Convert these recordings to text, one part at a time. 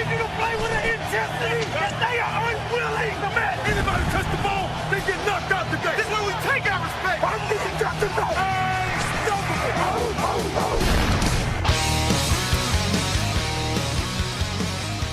easy to play with the intensity that they are unwilling to match. Anybody touch the ball, they get knocked out today. This is where we take our respect. I'm being got to know.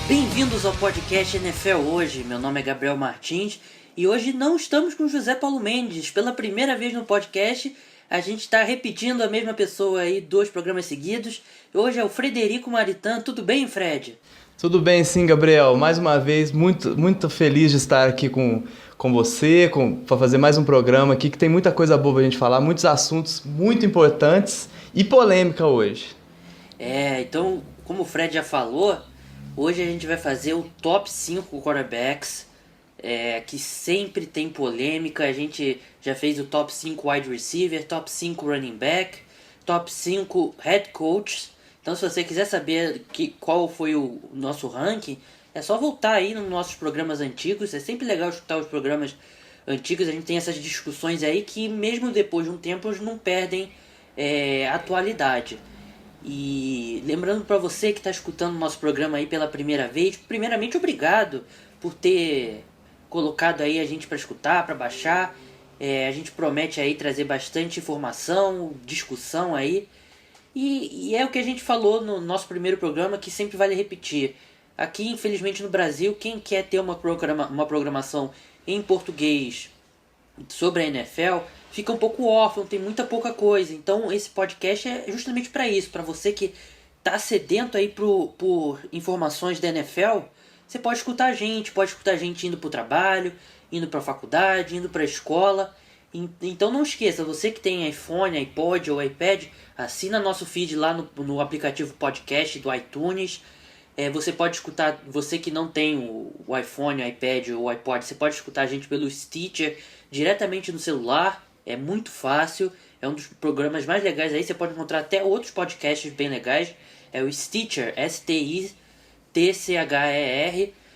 Bem-vindos ao podcast NFL Hoje, meu nome é Gabriel Martins e hoje não estamos com José Paulo Mendes. Pela primeira vez no podcast, a gente está repetindo a mesma pessoa aí 2 programas seguidos. Hoje é o Frederico Maritan. Tudo bem, Fred? Tudo bem sim, Gabriel. Mais uma vez, muito feliz de estar aqui com você, para fazer mais um programa aqui que tem muita coisa boa pra gente falar, muitos assuntos muito importantes e polêmica hoje. Então, como o Fred já falou, hoje a gente vai fazer o top 5 quarterbacks, que sempre tem polêmica. A gente já fez o top 5 wide receiver, top 5 running back, top 5 head coaches. Então, se você quiser saber qual foi o nosso ranking, é só voltar aí nos nossos programas antigos. É sempre legal escutar os programas antigos. A gente tem essas discussões aí que, mesmo depois de um tempo, não perdem atualidade. E lembrando para você que está escutando o nosso programa aí pela primeira vez, primeiramente, obrigado por ter colocado aí a gente para escutar, para baixar. A gente promete aí trazer bastante informação, discussão aí. E é o que a gente falou no nosso primeiro programa, que sempre vale repetir. Aqui, infelizmente, no Brasil, quem quer ter uma programação em português sobre a NFL fica um pouco órfão, tem muita pouca coisa. Então, esse podcast é justamente para isso, para você que está sedento aí por informações da NFL. Você pode escutar a gente indo para o trabalho, indo para a faculdade, indo para a escola. Então não esqueça, você que tem iPhone, iPod ou iPad, assina nosso feed lá no aplicativo podcast do iTunes. Você pode escutar, você que não tem o iPhone, o iPad ou o iPod, você pode escutar a gente pelo Stitcher diretamente no celular. É muito fácil, é um dos programas mais legais aí. Você pode encontrar até outros podcasts bem legais. É o Stitcher, STITCHER.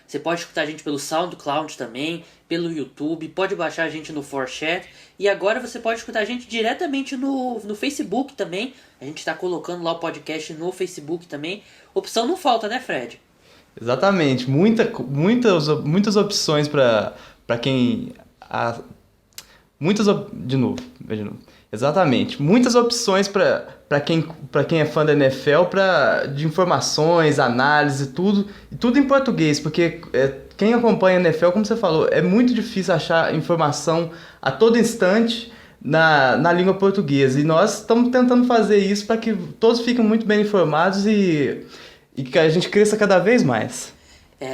Você pode escutar a gente pelo SoundCloud também, pelo YouTube, pode baixar a gente no 4chat. E agora você pode escutar a gente diretamente no Facebook também. A gente está colocando lá o podcast no Facebook também. Opção não falta, né, Fred? Exatamente, muitas opções para quem... De novo. Exatamente, muitas opções para quem é fã da NFL, de informações, análise, tudo em português, porque quem acompanha a NFL, como você falou, é muito difícil achar informação a todo instante na língua portuguesa, e nós estamos tentando fazer isso para que todos fiquem muito bem informados e que a gente cresça cada vez mais.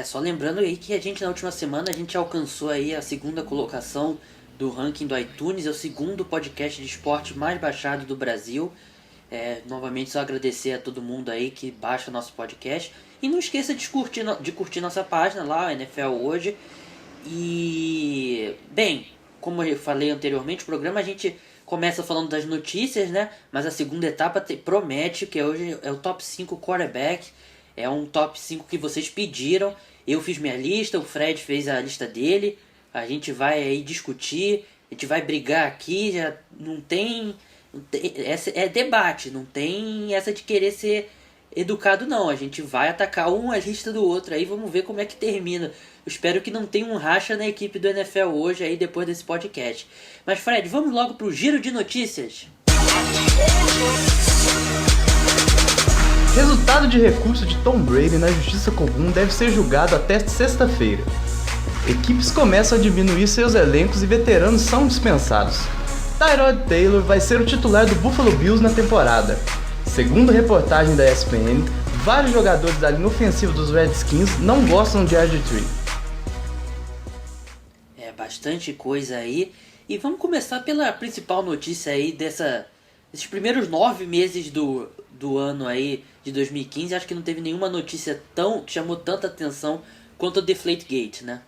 Só lembrando aí que a gente, na última semana, a gente alcançou aí a 2ª colocação do ranking do iTunes. É o 2º podcast de esporte mais baixado do Brasil. Novamente, só agradecer a todo mundo aí que baixa nosso podcast. E não esqueça de curtir nossa página lá, NFL Hoje. E, bem, como eu falei anteriormente, o programa a gente começa falando das notícias, né? Mas a segunda etapa promete, que hoje é o top 5 quarterback. É um top 5 que vocês pediram. Eu fiz minha lista, o Fred fez a lista dele. A gente vai aí discutir, a gente vai brigar aqui, já não tem é debate, não tem essa de querer ser educado não. A gente vai atacar um a lista do outro aí, vamos ver como é que termina. Eu espero que não tenha um racha na equipe do NFL Hoje aí depois desse podcast. Mas Fred, vamos logo pro giro de notícias. Resultado de recurso de Tom Brady na Justiça Comum deve ser julgado até sexta-feira. Equipes começam a diminuir seus elencos e veteranos são dispensados. Tyrod Taylor vai ser o titular do Buffalo Bills na temporada. Segundo reportagem da ESPN, vários jogadores da linha ofensiva dos Redskins não gostam de RG3. Bastante coisa aí. E vamos começar pela principal notícia aí desses primeiros 9 meses do ano aí de 2015. Acho que não teve nenhuma notícia que chamou tanta atenção quanto o Deflategate, né?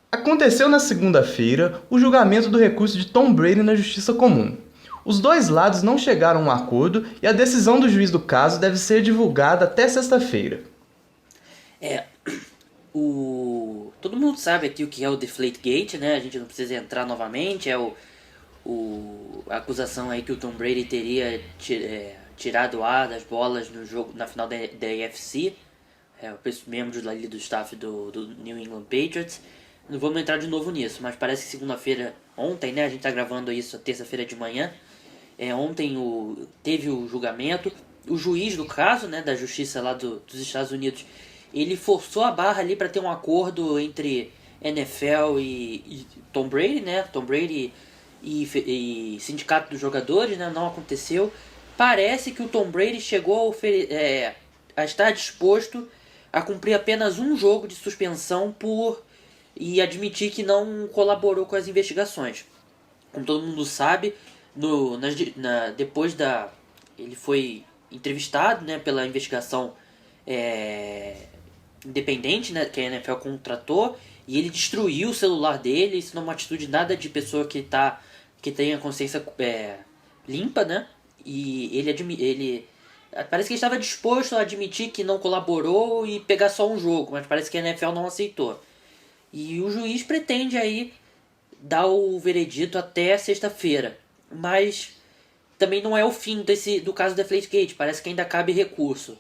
Aconteceu na segunda-feira o julgamento do recurso de Tom Brady na Justiça Comum. Os dois lados não chegaram a um acordo e a decisão do juiz do caso deve ser divulgada até sexta-feira. Todo mundo sabe aqui o que é o Deflategate, né? A gente não precisa entrar novamente. A acusação aí que o Tom Brady teria tirado o ar das bolas no jogo, na final da AFC. membros ali do staff do New England Patriots. Não vamos entrar de novo nisso, mas parece que segunda-feira, ontem, né, a gente tá gravando isso terça-feira de manhã, ontem teve o julgamento, o juiz do caso, né, da justiça lá dos Estados Unidos, ele forçou a barra ali para ter um acordo entre NFL e Tom Brady, né, Tom Brady e sindicato dos jogadores, né, não aconteceu. Parece que o Tom Brady chegou a estar disposto a cumprir apenas um jogo de suspensão e admitir que não colaborou com as investigações. Como todo mundo sabe, ele foi entrevistado, né, pela investigação independente, né, que a NFL contratou, e ele destruiu o celular dele. Isso não é uma atitude nada de pessoa que tem a consciência limpa, né? E ele parece que ele estava disposto a admitir que não colaborou e pegar só um jogo, mas parece que a NFL não aceitou. E o juiz pretende aí dar o veredito até sexta-feira. Mas também não é o fim do caso da Deflategate. Parece que ainda cabe recurso.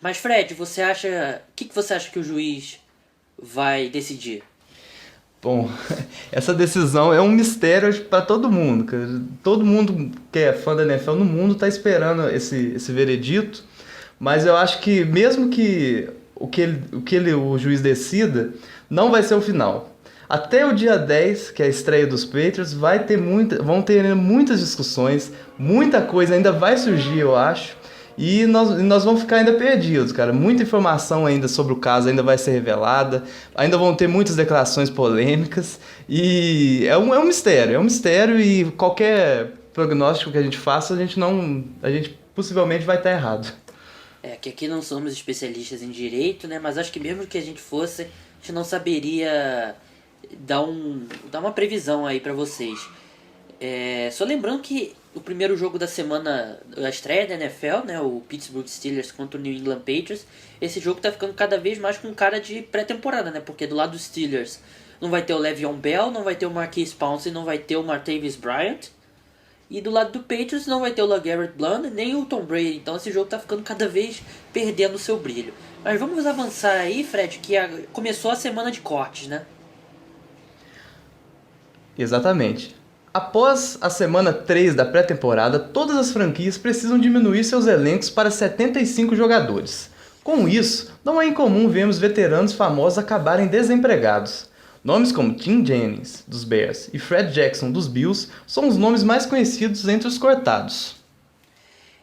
Mas Fred, o que você acha que o juiz vai decidir? Bom, essa decisão é um mistério para todo mundo, cara. Todo mundo que é fã da NFL no mundo está esperando esse veredito. Mas eu acho que mesmo que o juiz decida, não vai ser o final. Até o dia 10, que é a estreia dos Patriots, vão ter muitas discussões, muita coisa ainda vai surgir, eu acho, e nós vamos ficar ainda perdidos, cara. Muita informação ainda sobre o caso ainda vai ser revelada, ainda vão ter muitas declarações polêmicas, e é um mistério, e qualquer prognóstico que a gente faça, a gente possivelmente vai estar errado. Que aqui não somos especialistas em direito, né? Mas acho que mesmo que a gente fosse, a gente não saberia dar uma previsão aí pra vocês. Só lembrando que o primeiro jogo da semana, a estreia da NFL, né? O Pittsburgh Steelers contra o New England Patriots, esse jogo tá ficando cada vez mais com cara de pré-temporada, né? Porque do lado dos Steelers não vai ter o Le'Veon Bell, não vai ter o Marquise Pouncey, não vai ter o Martavis Bryant. E do lado do Patriots não vai ter o LeGarrette Blount nem o Tom Brady. Então esse jogo tá ficando cada vez perdendo o seu brilho. Mas vamos avançar aí, Fred, que começou a semana de cortes, né? Exatamente. Após a semana 3 da pré-temporada, todas as franquias precisam diminuir seus elencos para 75 jogadores. Com isso, não é incomum vermos veteranos famosos acabarem desempregados. Nomes como Tim Jennings, dos Bears, e Fred Jackson, dos Bills, são os nomes mais conhecidos entre os cortados.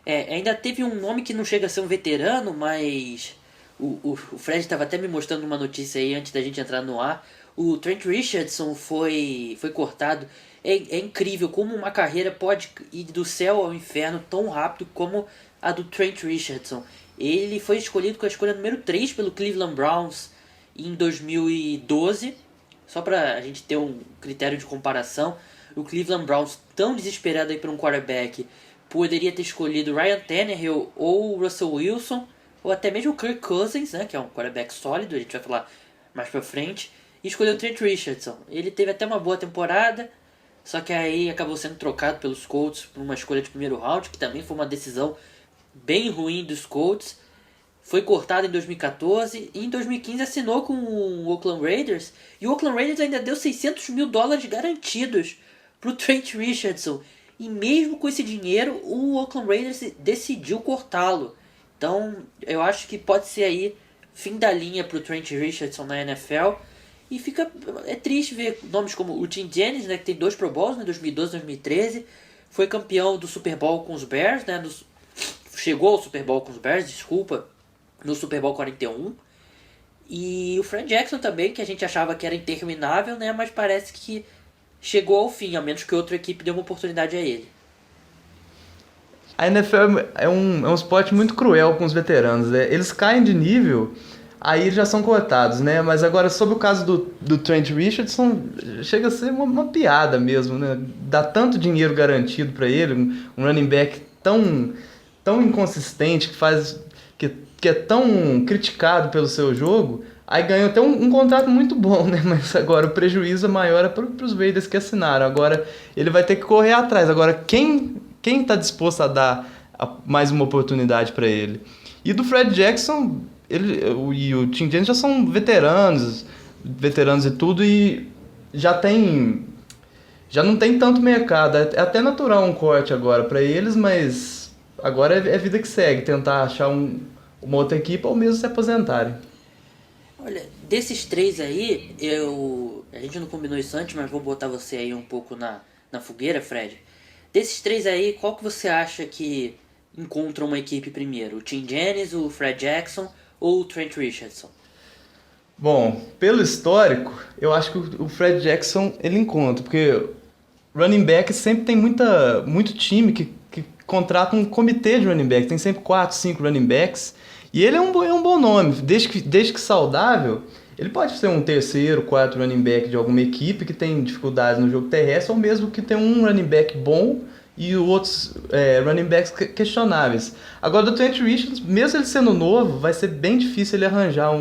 Ainda teve um nome que não chega a ser um veterano, mas o Fred estava até me mostrando uma notícia aí antes da gente entrar no ar. O Trent Richardson foi cortado. É incrível como uma carreira pode ir do céu ao inferno tão rápido como a do Trent Richardson. Ele foi escolhido com a escolha número 3 pelo Cleveland Browns em 2012. Só pra a gente ter um critério de comparação, o Cleveland Browns, tão desesperado aí por um quarterback, poderia ter escolhido Ryan Tannehill ou Russell Wilson, ou até mesmo o Kirk Cousins, né, que é um quarterback sólido, a gente vai falar mais pra frente, e escolheu o Trent Richardson. Ele teve até uma boa temporada, só que aí acabou sendo trocado pelos Colts por uma escolha de primeiro round, que também foi uma decisão bem ruim dos Colts. Foi cortado em 2014 e em 2015 assinou com o Oakland Raiders. E o Oakland Raiders ainda deu $600 mil garantidos para o Trent Richardson. E mesmo com esse dinheiro, o Oakland Raiders decidiu cortá-lo. Então eu acho que pode ser aí fim da linha para o Trent Richardson na NFL. E é triste ver nomes como o Tim Jennings, né, que tem 2 Pro Bowls, né, 2012 e 2013. Foi campeão do Super Bowl com os Bears, né, chegou ao Super Bowl com os Bears, no Super Bowl 41. E o Fred Jackson também, que a gente achava que era interminável, né? Mas parece que chegou ao fim, a menos que outra equipe dê uma oportunidade a ele. A NFL é um esporte muito cruel com os veteranos, né? Eles caem de nível, aí já são cortados, né? Mas agora, sobre o caso do Trent Richardson, chega a ser uma piada mesmo, né? Dá tanto dinheiro garantido para ele, um running back tão inconsistente, que é tão criticado pelo seu jogo, aí ganhou até um contrato muito bom, né? Mas agora o prejuízo maior é para os Raiders que assinaram. Agora ele vai ter que correr atrás. Agora quem está disposto a dar mais uma oportunidade para ele? E do Fred Jackson, e o Tim Jennings já são veteranos e tudo, e já não tem tanto mercado. É até natural um corte agora para eles, mas agora é vida que segue, tentar achar uma outra equipe ou mesmo se aposentarem. Olha, desses três aí, a gente não combinou isso antes, mas vou botar você aí um pouco na fogueira, Fred. Desses três aí, qual que você acha que encontra uma equipe primeiro? O Tim Jennings, o Fred Jackson ou o Trent Richardson? Bom, pelo histórico, eu acho que o Fred Jackson ele encontra, porque running back sempre tem muito time que contrata um comitê de running back, tem sempre 4, 5 running backs, e ele é um bom nome, desde que saudável, ele pode ser um terceiro, quarto running back de alguma equipe que tem dificuldades no jogo terrestre, ou mesmo que tem um running back bom e outros running backs questionáveis. Agora, do Trent Richards, mesmo ele sendo novo, vai ser bem difícil ele arranjar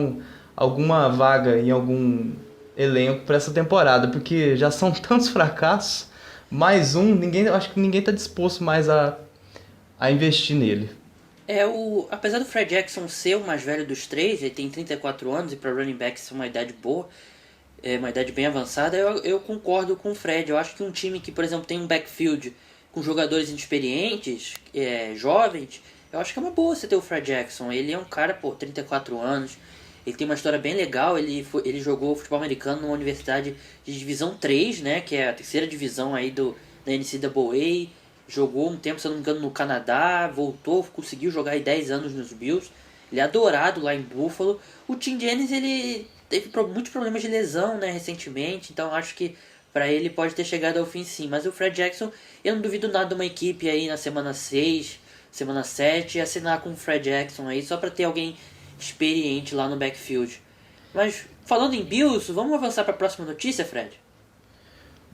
alguma vaga em algum elenco para essa temporada, porque já são tantos fracassos, mais acho que ninguém está disposto mais a investir nele. Apesar do Fred Jackson ser o mais velho dos três, ele tem 34 anos e para running back ser uma idade boa, uma idade bem avançada, eu concordo com o Fred. Eu acho que um time que, por exemplo, tem um backfield com jogadores inexperientes, jovens, eu acho que é uma boa você ter o Fred Jackson. Ele é um cara, 34 anos, ele tem uma história bem legal, ele jogou futebol americano numa universidade de divisão 3, né, que é a terceira divisão aí da NCAA, jogou um tempo, se eu não me engano, no Canadá, voltou, conseguiu jogar aí 10 anos nos Bills, ele é adorado lá em Buffalo. O Tim Jennings, ele teve muitos problemas de lesão, né, recentemente, então acho que para ele pode ter chegado ao fim sim, mas o Fred Jackson, eu não duvido nada de uma equipe aí na semana 6, semana 7, assinar com o Fred Jackson aí, só para ter alguém experiente lá no backfield. Mas falando em Bills, vamos avançar para a próxima notícia, Fred?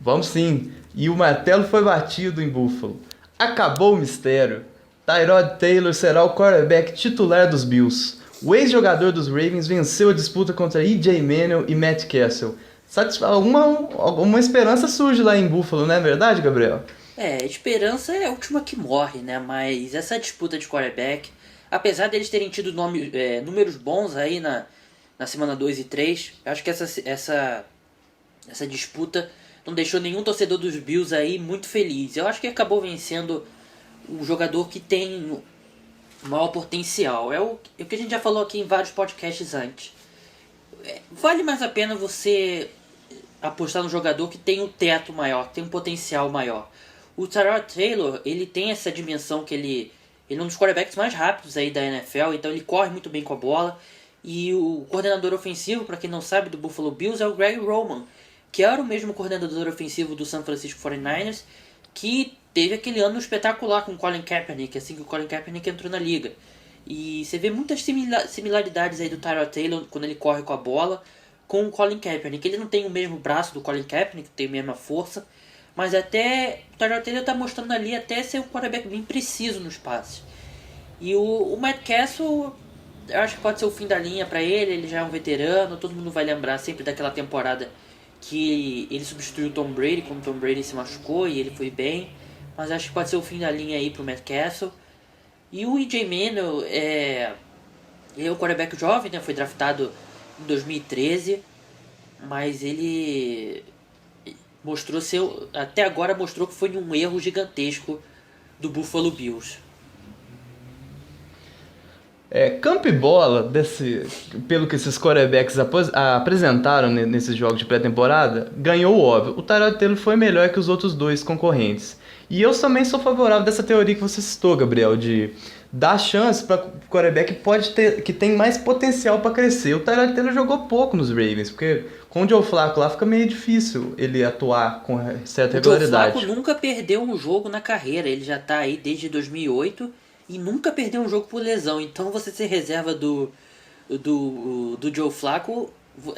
Vamos sim, e o martelo foi batido em Buffalo. Acabou o mistério. Tyrod Taylor será o quarterback titular dos Bills. O ex-jogador dos Ravens venceu a disputa contra E.J. Manuel e Matt Castle. Alguma esperança surge lá em Buffalo, não é verdade, Gabriel? Esperança é a última que morre, né? Mas essa disputa de quarterback, apesar deles terem tido números bons aí na semana 2 e 3, eu acho que essa disputa não deixou nenhum torcedor dos Bills aí muito feliz. Eu acho que acabou vencendo o jogador que tem maior potencial. É o que a gente já falou aqui em vários podcasts antes. Vale mais a pena você apostar no jogador que tem um teto maior, que tem um potencial maior. O Tyrod Taylor, ele tem essa dimensão que ele é um dos quarterbacks mais rápidos aí da NFL, então ele corre muito bem com a bola. E o coordenador ofensivo, para quem não sabe, do Buffalo Bills é o Greg Roman, que era o mesmo coordenador ofensivo do San Francisco 49ers, que teve aquele ano espetacular com o Colin Kaepernick, assim que o Colin Kaepernick entrou na liga. E você vê muitas similaridades aí do Tyrod Taylor quando ele corre com a bola com o Colin Kaepernick. Ele não tem o mesmo braço do Colin Kaepernick, tem a mesma força, mas até o Tyrod Taylor está mostrando ali até ser um quarterback bem preciso nos passes. E o Matt Castle, eu acho que pode ser o fim da linha para ele já é um veterano, todo mundo vai lembrar sempre daquela temporada que ele substituiu o Tom Brady quando o Tom Brady se machucou e ele foi bem, mas acho que pode ser o fim da linha aí pro Matt Castle. E o E.J. Manuel ele é um quarterback jovem, né? Foi draftado em 2013, mas ele até agora mostrou que foi um erro gigantesco do Buffalo Bills. Campo e bola, pelo que esses quarterbacks apresentaram nesses jogos de pré-temporada, ganhou o óbvio. O Tyrod Taylor foi melhor que os outros dois concorrentes. E eu também sou favorável dessa teoria que você citou, Gabriel, de dar chance para o quarterback que tem mais potencial para crescer. O Tyrod Taylor jogou pouco nos Ravens, porque com o Joe Flacco lá fica meio difícil ele atuar com certa regularidade. O Joe Flacco nunca perdeu um jogo na carreira, ele já está aí desde 2008 e nunca perdeu um jogo por lesão. Então você ser reserva do Joe Flacco,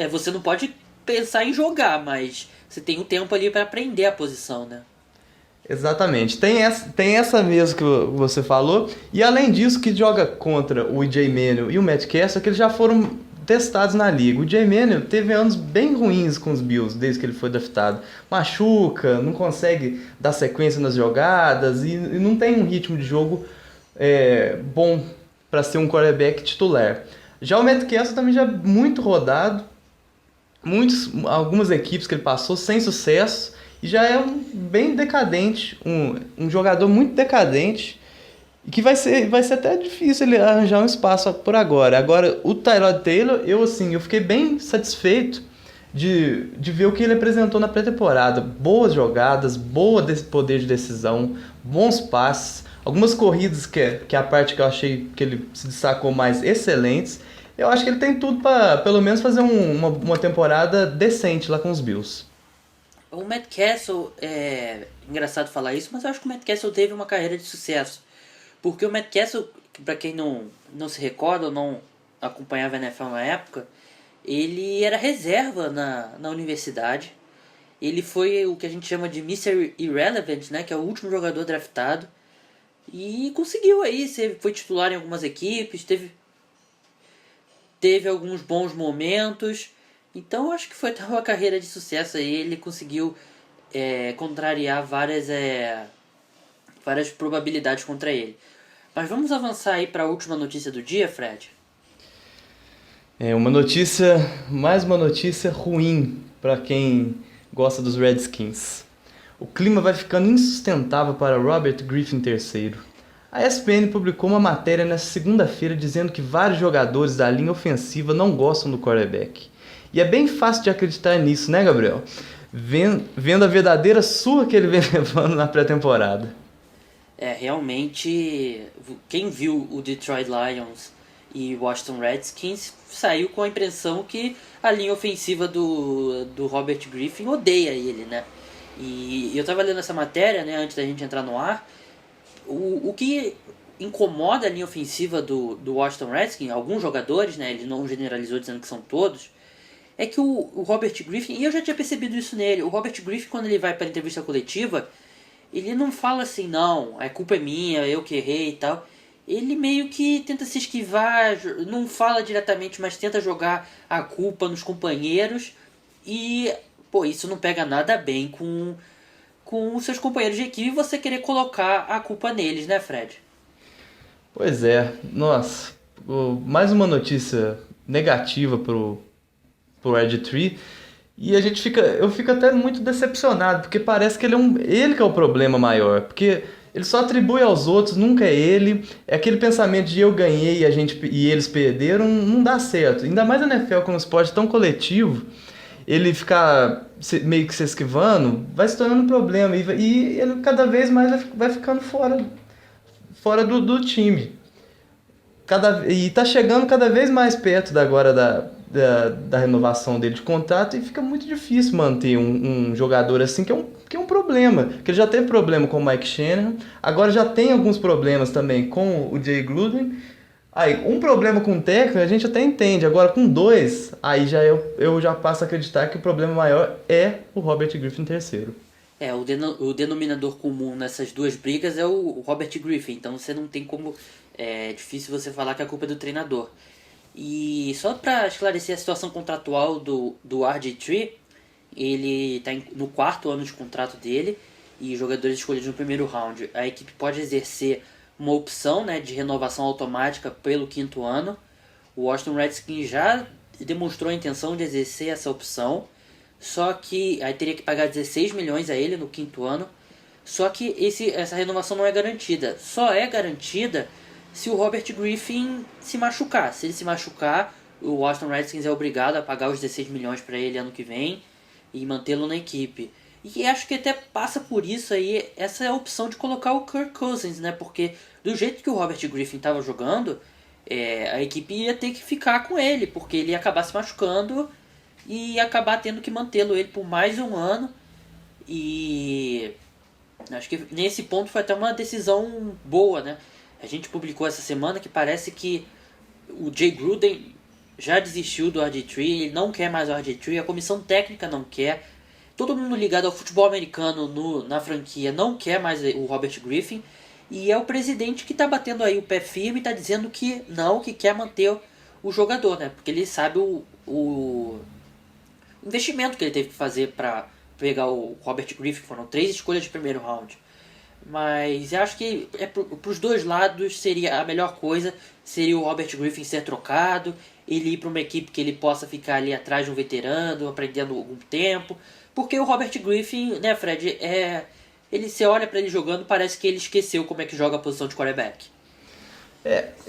você não pode pensar em jogar, mas você tem um tempo ali para aprender a posição, né? Exatamente, tem essa mesmo que você falou, e além disso que joga contra o E.J. Manuel e o Matt Castle, que eles já foram testados na liga. O E.J. Manuel teve anos bem ruins com os Bills desde que ele foi draftado, machuca, não consegue dar sequência nas jogadas e não tem um ritmo de jogo bom para ser um quarterback titular. Já o Matt Castle também já é muito rodado, algumas equipes que ele passou sem sucesso, e já é bem decadente, um jogador muito decadente, e que vai ser até difícil ele arranjar um espaço por agora. Agora, o Tyrod Taylor, eu fiquei bem satisfeito de ver o que ele apresentou na pré-temporada. Boas jogadas, poder de decisão, bons passes, algumas corridas que é a parte que eu achei que ele se destacou mais, excelentes. Eu acho que ele tem tudo para pelo menos fazer uma temporada decente lá com os Bills. O Matt Castle, é engraçado falar isso, mas eu acho que o Matt Castle teve uma carreira de sucesso. Porque o Matt Castle, para quem não se recorda ou não acompanhava a NFL na época, ele era reserva na universidade. Ele foi o que a gente chama de Mr. Irrelevant, né, que é o último jogador draftado. E conseguiu aí, foi titular em algumas equipes, teve alguns bons momentos. Então eu acho que foi uma carreira de sucesso aí. Ele conseguiu contrariar várias probabilidades contra ele. Mas vamos avançar aí para a última notícia do dia, Fred? Mais uma notícia ruim para quem gosta dos Redskins. O clima vai ficando insustentável para Robert Griffin III. A ESPN publicou uma matéria nesta segunda-feira dizendo que vários jogadores da linha ofensiva não gostam do quarterback. E é bem fácil de acreditar nisso, né, Gabriel? Vendo a verdadeira surra que ele vem levando na pré-temporada. Realmente, quem viu o Detroit Lions e Washington Redskins saiu com a impressão que a linha ofensiva do Robert Griffin odeia ele, né? E eu tava lendo essa matéria, né, antes da gente entrar no ar. O que incomoda a linha ofensiva do Washington Redskins, alguns jogadores, né, ele não generalizou dizendo que são todos, é que o Robert Griffin, e eu já tinha percebido isso nele, o Robert Griffin, quando ele vai para a entrevista coletiva, ele não fala assim, não, a culpa é minha, eu que errei e tal. Ele meio que tenta se esquivar, não fala diretamente, mas tenta jogar a culpa nos companheiros. E, pô, isso não pega nada bem com os seus companheiros de equipe e você querer colocar a culpa neles, né, Fred? Pois é, nossa, mais uma notícia negativa pro Red Tree. E eu fico até muito decepcionado, porque parece que ele que é o problema maior, porque ele só atribui aos outros, nunca é ele. É aquele pensamento de eu ganhei e eles perderam, não dá certo. Ainda mais na NFL, com um esporte tão coletivo, ele ficar meio que se esquivando, vai se tornando um problema. E ele cada vez mais vai ficando fora do time. E tá chegando cada vez mais perto da renovação dele de contrato, e fica muito difícil manter um jogador assim, que é um problema. Que ele já teve problema com o Mike Shanahan, agora já tem alguns problemas também com o Jay Gruden. Aí, um problema com o técnico a gente até entende, agora com dois, aí eu já passo a acreditar que o problema maior é o Robert Griffin III. O denominador comum nessas duas brigas é o Robert Griffin, então você não tem como... É difícil você falar que a culpa é do treinador. E só para esclarecer a situação contratual do RG3, ele está no 4º ano de contrato dele e jogadores escolhidos no primeiro round. A equipe pode exercer uma opção, né, de renovação automática pelo 5º ano. O Washington Redskins já demonstrou a intenção de exercer essa opção, só que aí teria que pagar 16 milhões a ele no 5º ano. Só que essa renovação não é garantida. Só é garantida se o Robert Griffin se machucar. Se ele se machucar, o Washington Redskins é obrigado a pagar os 16 milhões para ele ano que vem e mantê-lo na equipe. E acho que até passa por isso aí, essa é a opção de colocar o Kirk Cousins, né? Porque do jeito que o Robert Griffin estava jogando, a equipe ia ter que ficar com ele, porque ele ia acabar se machucando e ia acabar tendo que mantê-lo ele por mais um ano. E acho que nesse ponto foi até uma decisão boa, né? A gente publicou essa semana que parece que o Jay Gruden já desistiu do RG3, ele não quer mais o RG3, a comissão técnica não quer, todo mundo ligado ao futebol americano na franquia não quer mais o Robert Griffin, e é o presidente que está batendo aí o pé firme e está dizendo que não, que quer manter o jogador, né? Porque ele sabe o investimento que ele teve que fazer para pegar o Robert Griffin, foram 3 escolhas de primeiro round. Mas eu acho que pros dois lados seria a melhor coisa, seria o Robert Griffin ser trocado, ele ir para uma equipe que ele possa ficar ali atrás de um veterano, aprendendo algum tempo. Porque o Robert Griffin, né, Fred, você olha para ele jogando, parece que ele esqueceu como é que joga a posição de quarterback.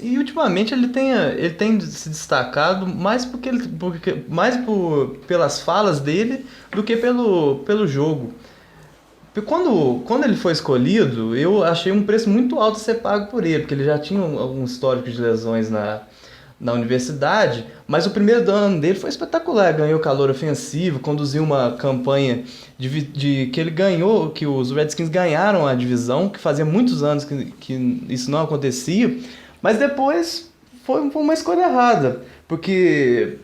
E ultimamente ele tem se destacado mais pelas falas dele do que pelo jogo. Quando ele foi escolhido, eu achei um preço muito alto ser pago por ele, porque ele já tinha algum histórico de lesões na universidade, mas o primeiro ano dele foi espetacular, ganhou calor ofensivo, conduziu uma campanha que ele ganhou, que os Redskins ganharam a divisão, que fazia muitos anos que isso não acontecia, mas depois foi uma escolha errada, porque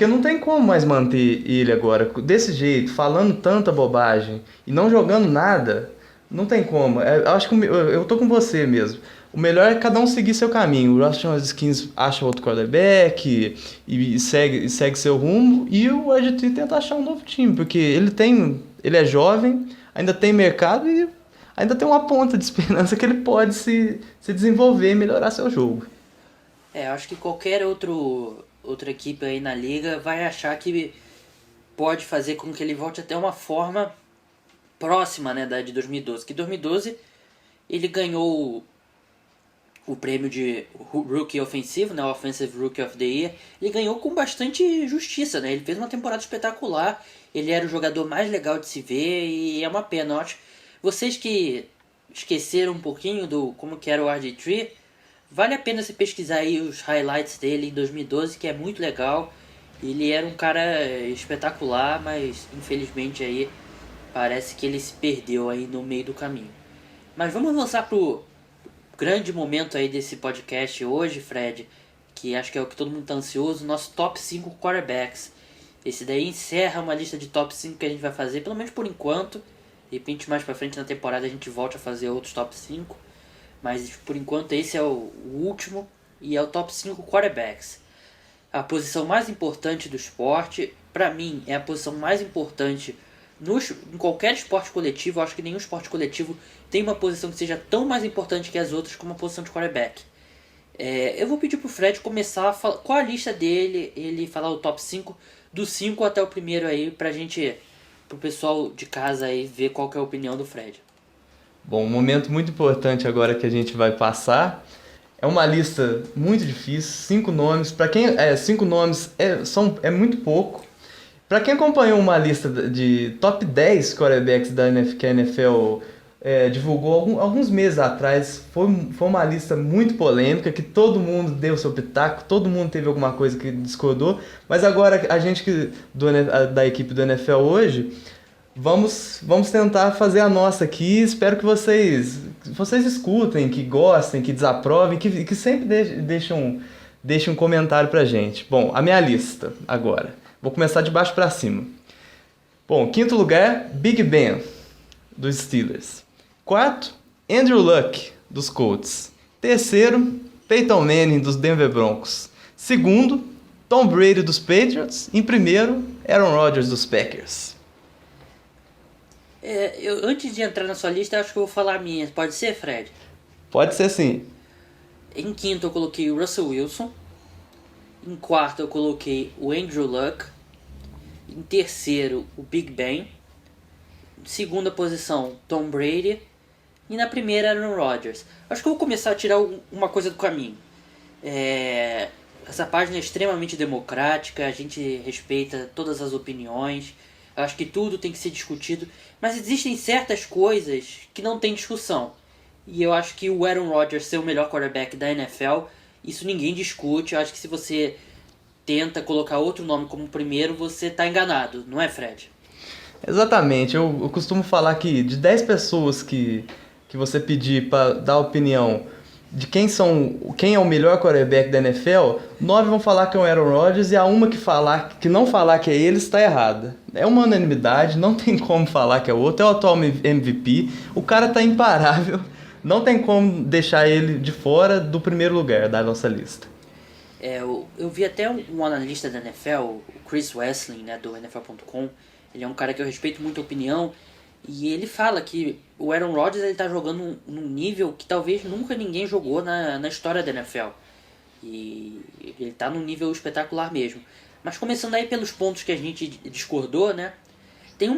não tem como mais manter ele agora desse jeito, falando tanta bobagem e não jogando nada, não tem como. Eu acho que eu tô com você mesmo. O melhor é cada um seguir seu caminho. O Russell Skins acha outro quarterback e segue seu rumo, e o RG3 tenta achar um novo time, porque ele é jovem, ainda tem mercado e ainda tem uma ponta de esperança que ele pode se desenvolver e melhorar seu jogo. Eu acho que qualquer outra equipe aí na liga vai achar que pode fazer com que ele volte até uma forma próxima, né, da de 2012. Que 2012 ele ganhou o prêmio de Rookie Ofensivo, né, Offensive Rookie of the Year. Ele ganhou com bastante justiça, né? Ele fez uma temporada espetacular. Ele era o jogador mais legal de se ver e é uma pena. Eu acho. Vocês que esqueceram um pouquinho do como que era o RG3, vale a pena você pesquisar aí os highlights dele em 2012, que é muito legal. Ele era um cara espetacular, mas infelizmente aí parece que ele se perdeu aí no meio do caminho. Mas vamos avançar pro grande momento aí desse podcast hoje, Fred, que acho que é o que todo mundo tá ansioso, nosso top 5 quarterbacks. Esse daí encerra uma lista de top 5 que a gente vai fazer, pelo menos por enquanto. De repente mais pra frente na temporada a gente volta a fazer outros top 5. Mas por enquanto esse é o último e é o top 5 quarterbacks. A posição mais importante do esporte, pra mim, é a posição mais importante em qualquer esporte coletivo. Eu acho que nenhum esporte coletivo tem uma posição que seja tão mais importante que as outras como a posição de quarterback. Eu vou pedir pro Fred começar a falar qual a lista dele, ele falar o top 5, do 5 até o primeiro aí, pro pessoal de casa aí ver qual que é a opinião do Fred. Bom, um momento muito importante agora que a gente vai passar. É uma lista muito difícil, 5 nomes. Para quem 5 nomes é muito pouco. Para quem acompanhou uma lista de top 10 quarterbacks que a NFL divulgou alguns meses atrás, foi uma lista muito polêmica, que todo mundo deu seu pitaco, todo mundo teve alguma coisa que discordou. Mas agora a gente da equipe do NFL hoje, vamos tentar fazer a nossa aqui. Espero que vocês escutem, que gostem, que desaprovem, que sempre deixem um comentário pra gente. Bom, a minha lista agora. Vou começar de baixo pra cima. Bom, quinto lugar, Big Ben, dos Steelers. Quarto, Andrew Luck, dos Colts. Terceiro, Peyton Manning, dos Denver Broncos. Segundo, Tom Brady, dos Patriots. Em primeiro, Aaron Rodgers, dos Packers. Antes de entrar na sua lista, eu acho que eu vou falar a minha. Pode ser, Fred? Pode ser sim. Em quinto eu coloquei o Russell Wilson. Em quarto eu coloquei o Andrew Luck. Em terceiro, o Big Ben. Em segunda posição, Tom Brady. E na primeira, Aaron Rodgers. Acho que eu vou começar a tirar uma coisa do caminho. Essa página é extremamente democrática, a gente respeita todas as opiniões. Acho que tudo tem que ser discutido. Mas existem certas coisas que não tem discussão. E eu acho que o Aaron Rodgers ser o melhor quarterback da NFL, isso ninguém discute. Eu acho que se você tenta colocar outro nome como primeiro, você está enganado, não é, Fred? Exatamente. Eu costumo falar que de 10 pessoas que você pedir para dar opinião de quem é o melhor quarterback da NFL, 9 vão falar que é o Aaron Rodgers, e a uma que não falar que é ele está errada. É uma unanimidade, não tem como falar que é o outro, é o atual MVP, o cara tá imparável, não tem como deixar ele de fora do primeiro lugar da nossa lista. Eu vi até um analista da NFL, o Chris Wessling, né, do NFL.com, ele é um cara que eu respeito muito a opinião, E ele fala que o Aaron Rodgers ele tá jogando num nível que talvez nunca ninguém jogou na história da NFL. E ele tá num nível espetacular mesmo. Mas começando aí pelos pontos que a gente discordou, né? Tem um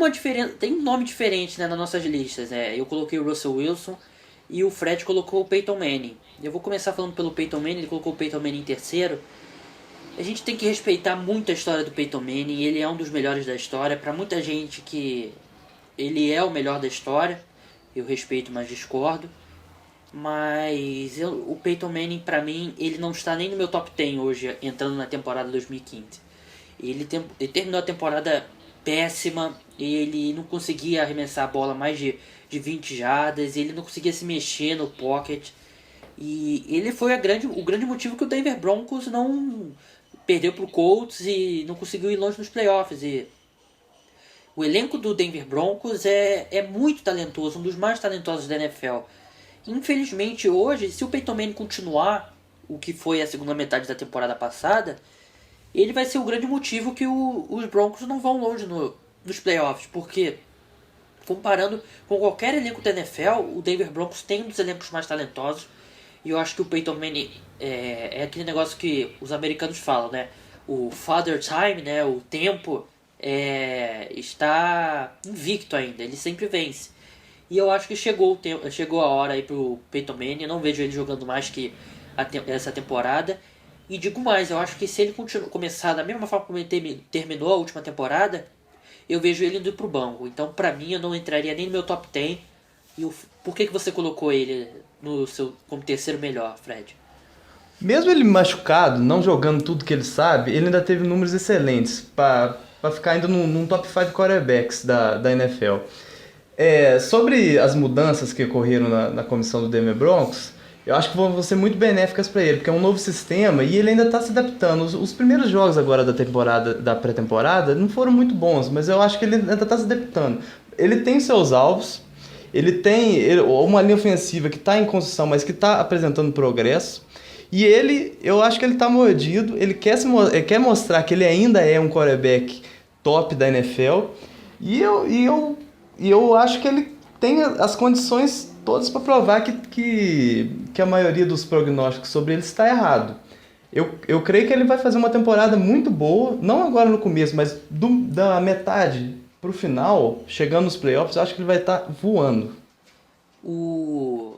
nome diferente, né, nas nossas listas. Eu coloquei o Russell Wilson e o Fred colocou o Peyton Manning. Eu vou começar falando pelo Peyton Manning, ele colocou o Peyton Manning em terceiro. A gente tem que respeitar muito a história do Peyton Manning, ele é um dos melhores da história. Pra muita gente que ele é o melhor da história, eu respeito, mas discordo. Mas o Peyton Manning, pra mim, ele não está nem no meu top 10 hoje, entrando na temporada 2015. Ele terminou a temporada péssima, ele não conseguia arremessar a bola mais de 20 jardas, ele não conseguia se mexer no pocket. E ele foi o grande motivo que o Denver Broncos não perdeu pro Colts e não conseguiu ir longe nos playoffs. E o elenco do Denver Broncos é muito talentoso, um dos mais talentosos da NFL. Infelizmente hoje, se o Peyton Manning continuar o que foi a segunda metade da temporada passada, ele vai ser o grande motivo que os Broncos não vão longe nos playoffs, porque comparando com qualquer elenco da NFL, o Denver Broncos tem um dos elencos mais talentosos, e eu acho que o Peyton Manning é aquele negócio que os americanos falam, né? O father time, né? O tempo está invicto ainda, ele sempre vence. E eu acho que chegou a hora aí pro Peyton Manning, eu não vejo ele jogando mais que essa temporada. E digo mais, eu acho que se ele começar da mesma forma como ele terminou a última temporada, eu vejo ele indo pro banco. Então, pra mim, eu não entraria nem no meu top 10. Por que você colocou ele como terceiro melhor, Fred? Mesmo ele machucado, não jogando tudo que ele sabe, ele ainda teve números excelentes para ficar ainda num top 5 quarterbacks da NFL. Sobre as mudanças que ocorreram na comissão do Denver Broncos, eu acho que vão ser muito benéficas para ele, porque é um novo sistema e ele ainda está se adaptando. Os primeiros jogos agora da pré-temporada não foram muito bons, mas eu acho que ele ainda está se adaptando. Ele tem seus alvos, ele tem uma linha ofensiva que está em construção, mas que está apresentando progresso. E eu acho que ele está mordido, ele quer mostrar que ele ainda é um quarterback top da NFL. E eu acho que ele tem as condições todas para provar que a maioria dos prognósticos sobre ele está errado. Eu creio que ele vai fazer uma temporada muito boa, não agora no começo, mas da metade para o final, chegando nos playoffs, eu acho que ele vai estar voando. O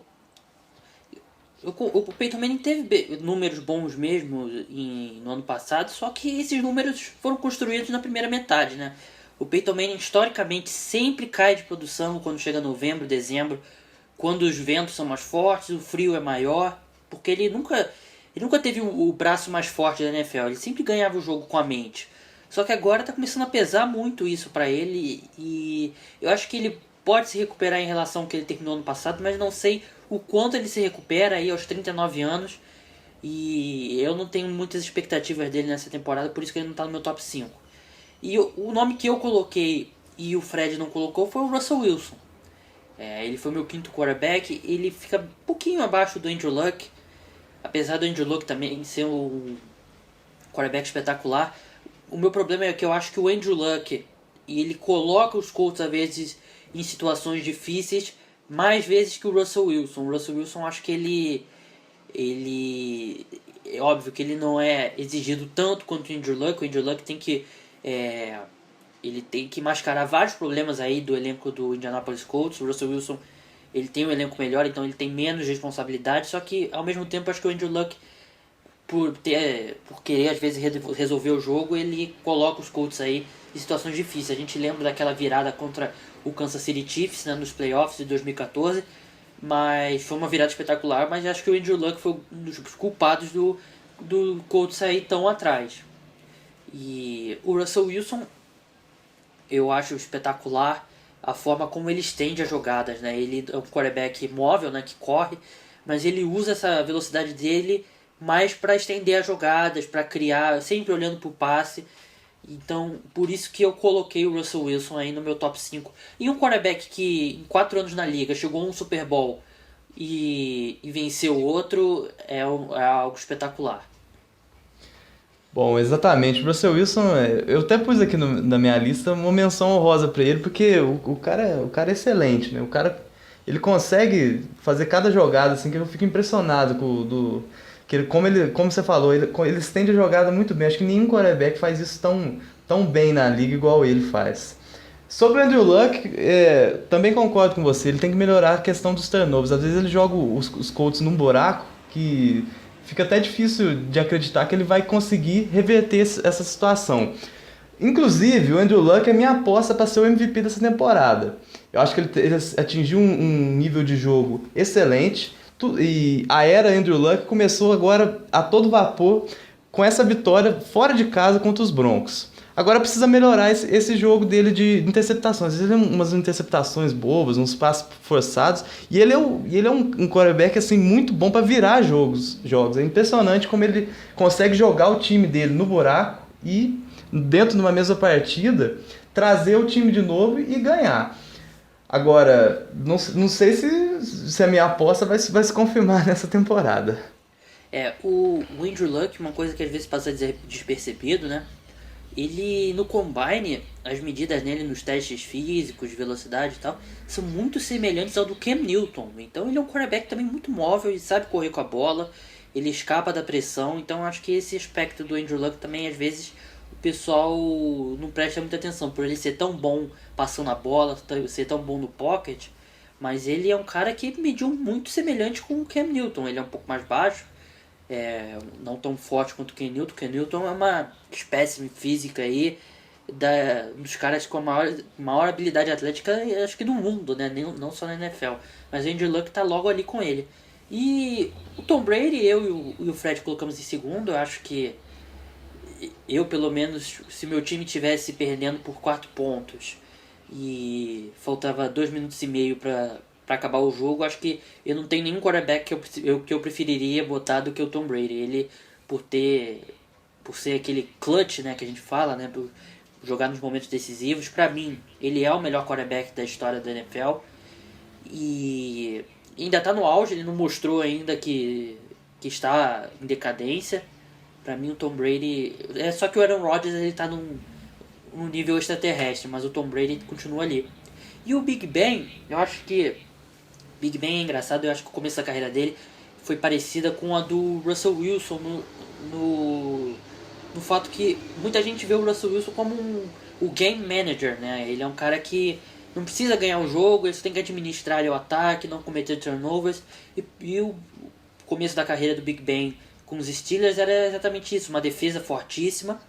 Peyton Manning teve números bons mesmo no ano passado, só que esses números foram construídos na primeira metade, né? O Peyton Manning historicamente sempre cai de produção quando chega novembro, dezembro, quando os ventos são mais fortes, o frio é maior, porque ele nunca teve o braço mais forte da NFL, ele sempre ganhava o jogo com a mente. Só que agora tá começando a pesar muito isso pra ele, e eu acho que ele pode se recuperar em relação ao que ele terminou no passado, mas não sei o quanto ele se recupera aí aos 39 anos, e eu não tenho muitas expectativas dele nessa temporada, por isso que ele não tá no meu top 5. E o nome que eu coloquei e o Fred não colocou foi o Russell Wilson. Ele foi meu quinto quarterback, ele fica um pouquinho abaixo do Andrew Luck, apesar do Andrew Luck também ser um quarterback espetacular. O meu problema é que eu acho que o Andrew Luck, ele coloca os Colts às vezes em situações difíceis, mais vezes que o Russell Wilson. O Russell Wilson, acho que ele é óbvio que ele não é exigido tanto quanto o Andrew Luck. O Andrew Luck tem que ele tem que mascarar vários problemas aí do elenco do Indianapolis Colts. O Russell Wilson, ele tem um elenco melhor, então ele tem menos responsabilidade, só que ao mesmo tempo acho que o Andrew Luck, por querer às vezes resolver o jogo, ele coloca os Colts aí em situações difíceis. A gente lembra daquela virada contra o Kansas City Chiefs, né, nos playoffs de 2014, mas foi uma virada espetacular, mas acho que o Andrew Luck foi um dos culpados do Colts sair tão atrás. E o Russell Wilson, eu acho espetacular a forma como ele estende as jogadas, né? Ele é um quarterback móvel, né, que corre, mas ele usa essa velocidade dele mais para estender as jogadas, para criar, sempre olhando para o passe. Então, por isso que eu coloquei o Russell Wilson aí no meu top 5. E um quarterback que em 4 anos na liga chegou a um Super Bowl e venceu outro é algo espetacular. Bom, exatamente. O Russell Wilson, eu até pus aqui na minha lista uma menção honrosa pra ele, porque o cara é excelente, né? O cara, ele consegue fazer cada jogada assim que eu fico impressionado que como você falou, ele estende a jogada muito bem. Acho que nenhum quarterback faz isso tão bem na liga igual ele faz. Sobre o Andrew Luck, também concordo com você. Ele tem que melhorar a questão dos turnovers. Às vezes ele joga os Colts num buraco que fica até difícil de acreditar que ele vai conseguir reverter essa situação. Inclusive, o Andrew Luck é minha aposta para ser o MVP dessa temporada. Eu acho que ele atingiu um nível de jogo excelente. E a era Andrew Luck começou agora a todo vapor com essa vitória fora de casa contra os Broncos. Agora precisa melhorar esse jogo dele de interceptações. Às vezes ele é umas interceptações bobas, uns passos forçados. E ele é um quarterback assim, muito bom para virar jogos. É impressionante como ele consegue jogar o time dele no buraco e, dentro de uma mesma partida, trazer o time de novo e ganhar. Agora, não sei se a minha aposta vai se confirmar nessa temporada. O Andrew Luck, uma coisa que às vezes passa despercebido, né? Ele, no Combine, as medidas nele nos testes físicos, de velocidade e tal, são muito semelhantes ao do Cam Newton. Então ele é um quarterback também muito móvel e sabe correr com a bola, ele escapa da pressão. Então acho que esse aspecto do Andrew Luck também, às vezes, o pessoal não presta muita atenção, por ele ser tão bom passando a bola, ser tão bom no pocket. Mas ele é um cara que mediu muito semelhante com o Cam Newton. Ele é um pouco mais baixo, não tão forte quanto o Ken Newton. O Ken Newton é uma espécime física aí, dos caras com a maior habilidade atlética, acho que do mundo, né? Não só na NFL. Mas o Andrew Luck tá logo ali com ele. E o Tom Brady, eu e o Fred colocamos em segundo. Eu acho que eu, pelo menos, se meu time tivesse perdendo por 4 pontos e faltava 2 minutos e meio para acabar o jogo, acho que eu não tenho nenhum quarterback que eu preferiria botar do que o Tom Brady. Ele, por ser aquele clutch, né, que a gente fala, né, por jogar nos momentos decisivos, pra mim, ele é o melhor quarterback da história da NFL. E ainda tá no auge, ele não mostrou ainda que está em decadência. Pra mim, o Tom Brady... só que o Aaron Rodgers, ele tá num nível extraterrestre, mas o Tom Brady continua ali. E o Big Ben, eu acho que... Big Ben é engraçado, eu acho que o começo da carreira dele foi parecida com a do Russell Wilson no fato que muita gente vê o Russell Wilson como o game manager, né? Ele é um cara que não precisa ganhar o jogo, ele tem que administrar o ataque, não cometer turnovers. E o começo da carreira do Big Ben com os Steelers era exatamente isso, uma defesa fortíssima.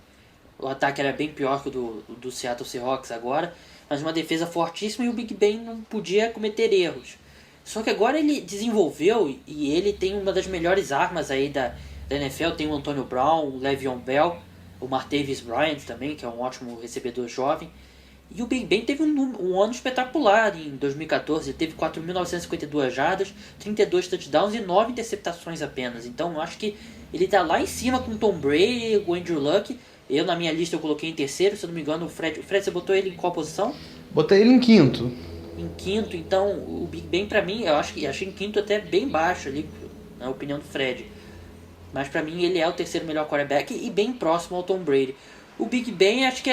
O ataque era bem pior que o do Seattle Seahawks agora, mas uma defesa fortíssima e o Big Ben não podia cometer erros. Só que agora ele desenvolveu e ele tem uma das melhores armas aí da NFL. Tem o Antonio Brown, o Le'Veon Bell, o Martavis Bryant também, que é um ótimo recebedor jovem. E o Big Ben teve um ano espetacular em 2014. Ele teve 4.952 jardas, 32 touchdowns e 9 interceptações apenas. Então eu acho que ele tá lá em cima com o Tom Brady, o Andrew Luck. Eu, na minha lista, eu coloquei em terceiro, se eu não me engano. O Fred, você botou ele em qual posição? Botei ele em quinto. Em quinto, então o Big Ben pra mim, eu achei em quinto até bem baixo ali, na opinião do Fred. Mas pra mim ele é o terceiro melhor quarterback e bem próximo ao Tom Brady. O Big Ben acho que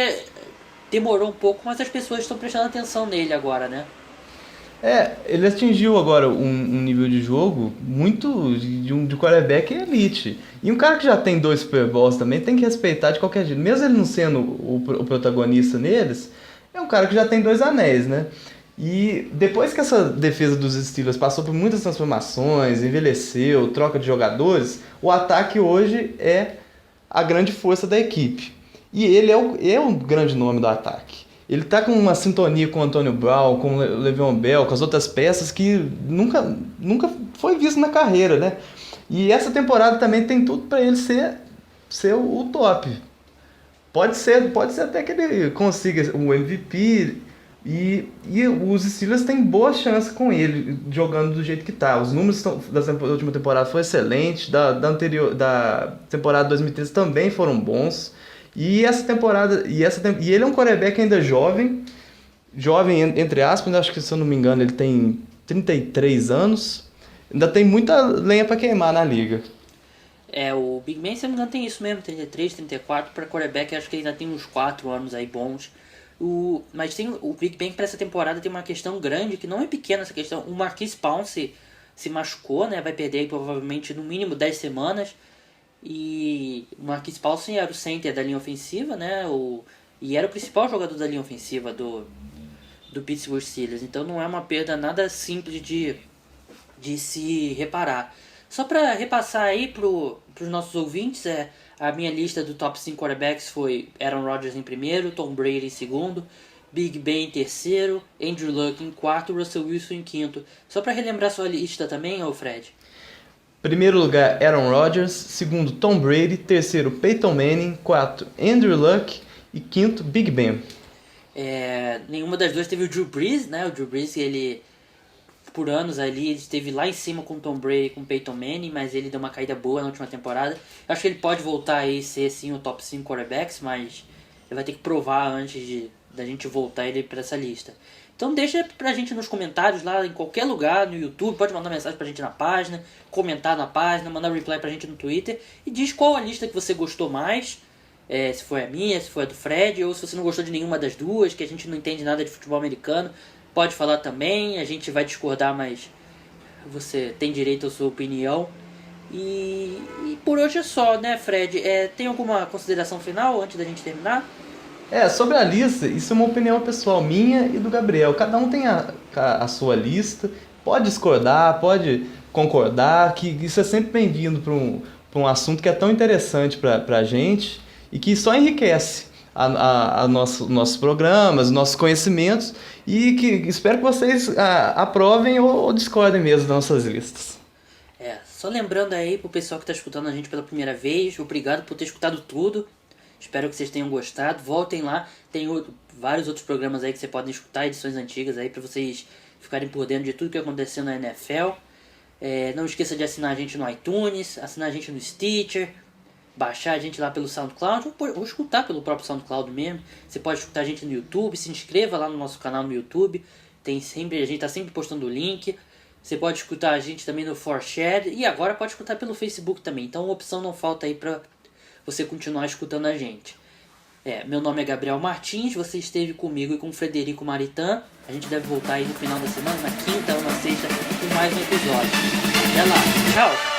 demorou um pouco, mas as pessoas estão prestando atenção nele agora, né? Ele atingiu agora um nível de jogo muito de quarterback elite. E um cara que já tem 2 Super Bowls também tem que respeitar de qualquer jeito. Mesmo ele não sendo o protagonista neles, é um cara que já tem 2 anéis, né? E depois que essa defesa dos Steelers passou por muitas transformações, envelheceu, troca de jogadores, o ataque hoje é a grande força da equipe. E ele é um grande nome do ataque. Ele tá com uma sintonia com o Antonio Brown, com o Le'Veon Bell, com as outras peças que nunca foi visto na carreira, né? E essa temporada também tem tudo para ele ser o top. Pode ser até que ele consiga o MVP. E os Steelers têm boa chance com ele, jogando do jeito que tá. Os números da última temporada foram excelentes, da temporada 2013 também foram bons. E essa temporada. E ele é um quarterback ainda jovem entre aspas, acho que, se eu não me engano, ele tem 33 anos. Ainda tem muita lenha para queimar na liga. O Big Ben, se não me engano, tem isso mesmo, 33, 34. Para quarterback, acho que ainda tem uns 4 anos aí bons. Mas tem o Big Ben para essa temporada tem uma questão grande, que não é pequena essa questão. O Marquise Pouncey se machucou, né? Vai perder aí, provavelmente no mínimo 10 semanas. E o Marquise Pouncey era o center da linha ofensiva, né? E era o principal jogador da linha ofensiva do Pittsburgh Steelers. Então não é uma perda nada simples de se reparar. Só para repassar aí para os nossos ouvintes, a minha lista do top 5 quarterbacks foi Aaron Rodgers em primeiro, Tom Brady em segundo, Big Ben em terceiro, Andrew Luck em quarto, Russell Wilson em quinto. Só para relembrar sua lista também, Fred. Primeiro lugar, Aaron Rodgers. Segundo, Tom Brady. Terceiro, Peyton Manning. Quarto, Andrew Luck. E quinto, Big Ben. Nenhuma das duas teve o Drew Brees, né? O Drew Brees, ele por anos ali, ele esteve lá em cima com o Tom Brady e com o Peyton Manning, mas ele deu uma caída boa na última temporada. Eu acho que ele pode voltar aí e ser sim o top 5 quarterbacks, mas ele vai ter que provar antes da gente voltar ele para essa lista. Então deixa pra gente nos comentários lá em qualquer lugar, no YouTube, pode mandar mensagem pra gente na página, comentar na página, mandar reply pra gente no Twitter e diz qual a lista que você gostou mais, se foi a minha, se foi a do Fred, ou se você não gostou de nenhuma das duas, que a gente não entende nada de futebol americano, pode falar também, a gente vai discordar, mas você tem direito à sua opinião. E por hoje é só, né, Fred? Tem alguma consideração final antes da gente terminar? Sobre a lista, isso é uma opinião pessoal minha e do Gabriel. Cada um tem a sua lista, pode discordar, pode concordar, que isso é sempre bem-vindo para um assunto que é tão interessante para a gente e que só enriquece nossos programas, nossos conhecimentos e que espero que vocês aprovem ou discordem mesmo das nossas listas. Só lembrando aí pro pessoal que está escutando a gente pela primeira vez, obrigado por ter escutado tudo. Espero que vocês tenham gostado. Voltem lá, tem vários outros programas aí que vocês podem escutar, edições antigas aí para vocês ficarem por dentro de tudo que aconteceu na NFL. Não esqueça de assinar a gente no iTunes, assinar a gente no Stitcher, baixar a gente lá pelo SoundCloud ou escutar pelo próprio SoundCloud mesmo. Você pode escutar a gente no YouTube, se inscreva lá no nosso canal no YouTube. A gente está sempre postando o link. Você pode escutar a gente também no 4Share e agora pode escutar pelo Facebook também. Então a opção não falta aí para você continuar escutando a gente. Meu nome é Gabriel Martins, você esteve comigo e com o Frederico Maritan. A gente deve voltar aí no final da semana, na quinta ou na sexta, com mais um episódio. Até lá, tchau!